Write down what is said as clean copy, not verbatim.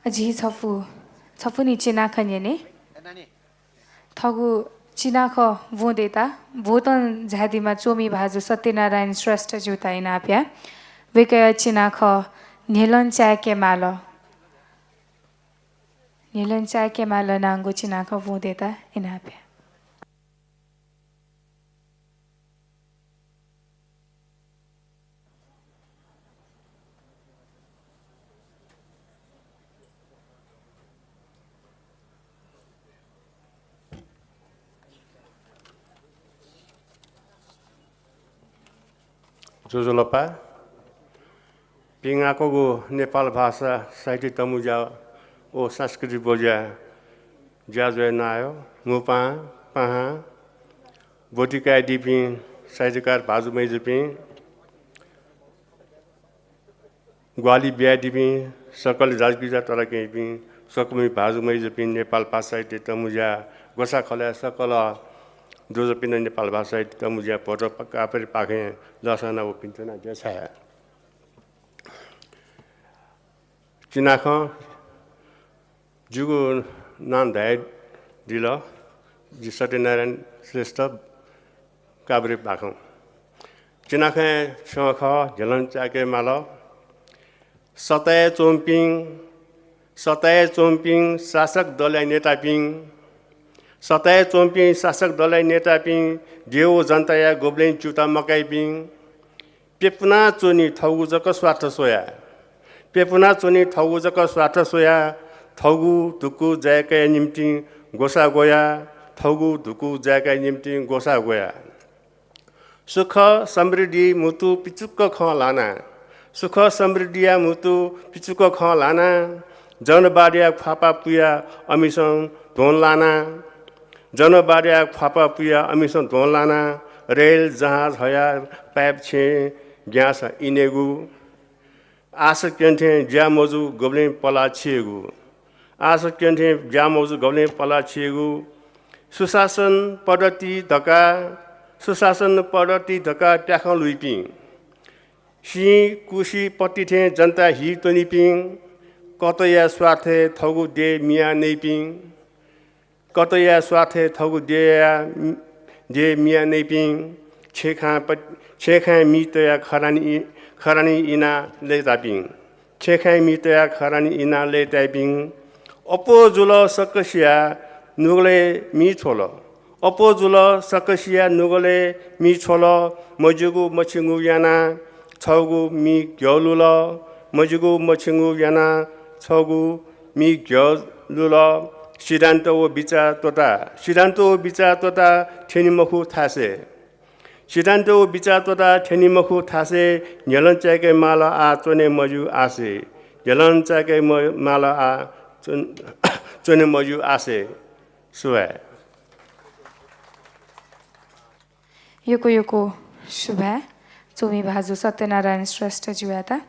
जी छफु नि चिना खन्यने थगु चिना ख वो देता भोतन झादीमा चोमी भाजु सत्यनारायण श्रेष्ठ जुता इनाप्या वेकय चिना ख नेलन चा के माल नांगो चिना ख वो देता इनाप्या जोजोलपा पिङाको नेपाल भाषा साहित्य तमुजा ओ संस्कृति बोजा ज्याजो नायो मुपा पहा बोटिका डिपी साहित्यकार भाजु मैजुपी ग्वाली बिहा डिपी सकल जाजगिजा तरकेपी सकमी भाजु मैजुपी नेपाल भाषा साहित्य तमुजा गोसा खल्या सकल जोजपिन नेपाल भाषा साहित्य तमुजा फोटो कापरी पाखे लसना वो पिन्चना जैसा चिनाख जुगो नाम धाय दिल जी सत्यनारायण श्रेष्ठ काबरे पाखौँ चिनाख छख झेलन चाके माल सतय चोम्पिङ शासक दलाई नेता पिङ सतय चोम्पिङ शासक दलाई नेता पिङ देव जनताया गोब्लेन चुता मकाइ पिङ पेपुना चोनी थौगु जक स्वार्थ सोया पेपुना चोनी थौगु जक स्वार्थ सोया थौगु धुकु जायका निम्ति गोसा गोया थौगु धुकु जायका निम्ति गोसा गोया सुख समृद्धि मुतु पिचुक्क ख लाना सुख समृद्धिया मुतु पिचुक्क ख लाना जनबाडिया फापा पुया अमिसन धोन लाना जनबाडिया फापा पुया अमिसन धोन लाना रेल जहाज हया पाइप छे ग्यास इनेगु आस केन्थे ज्या मोजु गोब्ले पला छिएगु आस केन्थे ज्या मोजु गोब्ले पला छिएगु सुशासन पद्धति धका ट्याख लुइपिङ सी कुशी पट्टी थे जनता हि तनिपिङ कतया स्वार्थे थगु दे मिया नैपिङ कतया स्वार्थे थगु दे मिया नैपिङ छेखा मितया खरानी इना ले तापिङ छेखा मितया खरानी इना ले तापिङ अपो जुल सकसिया नुगले मी छोल अपो जुल सकसिया नुगले मी छोल मजुगु मछिङु याना छगु मी ग्यलुल मजुगु मछिङु याना छगु मी ग्यलुल सिद्धान्त ओ बिचा तोता ठेनिमखु थासे सिद्धान्त ओ बिचा तोता ठेनिमखु थासे न्यलन चाके माला आ चोने मजु आसे न्यलन चाके माला आ चोने मजु आसे सुए योको शुभा चोमी भाजु सत्यनारायण श्रेष्ठ जुवाता